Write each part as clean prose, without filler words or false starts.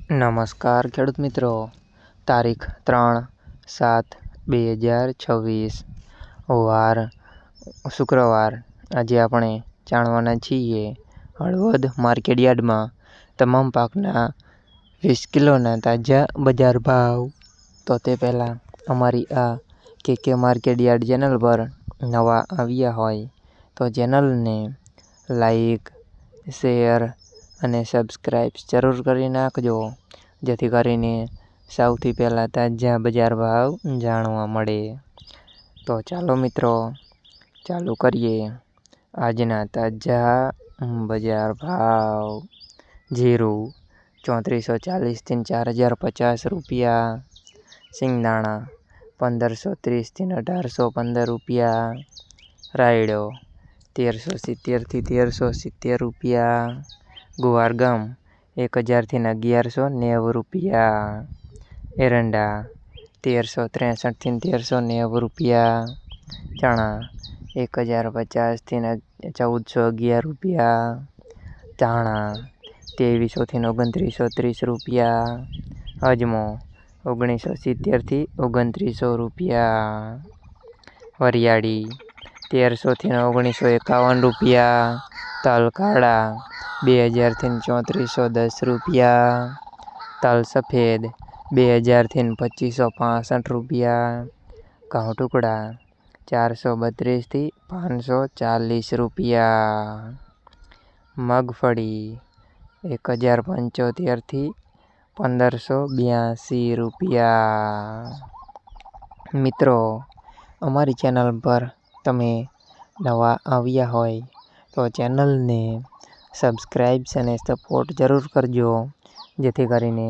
નમસ્કાર ખેડૂત મિત્રો, તારીખ 3/7/2026 વાર શુક્રવાર। આજે આપણે જાણવાના છીએ હળવદ માર્કેટયાર્ડમાં તમામ પાકના 20 કિલોના તાજા બજાર ભાવ। તો તે પહેલાં અમારી આ કે માર્કેટયાર્ડ ચેનલ પર નવા આવ્યા હોય તો ચેનલને લાઈક, શેર અને સબસ્ક્રાઈબ જરૂર કરી નાખજો, જેથી કરીને સૌથી પહેલાં તાજા બજાર ભાવ જાણવા મળે। તો ચાલો મિત્રો, ચાલુ કરીએ આજના તાજા બજાર ભાવ। જીરું 3440 થી 4050 રૂપિયા, સિંગદાણા 1530 થી 1815 રૂપિયા, રાયડો 1370 થી 1370 રૂપિયા, ગુવારગમ 1000 થી 1190 રૂપિયા, એરંડા 1363 થી 1390 રૂપિયા, ચણા 1050 થી 1411 રૂપિયા, ધાણા 2300 થી 2930 રૂપિયા, અજમો 1970 થી 2900 રૂપિયા, વરિયાળી 1300 થી 1951 રૂપિયા, તલ કાળા 2000 થી 3410 રૂપિયા, તલ સફેદ 2000 થી 2565 રૂપિયા, ઘઉં ટુકડા 432 થી 540 રૂપિયા, મગફળી 1075 થી 1582 રૂપિયા। મિત્રો, અમારી ચેનલ પર તમે નવા આવ્યા હોય તો ચેનલને સબસ્ક્રાઈબ અને સપોર્ટ જરૂર કરજો, જેથી કરીને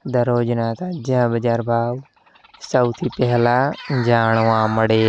દરરોજના તાજા બજાર ભાવ સૌથી પહેલાં જાણવા મળે।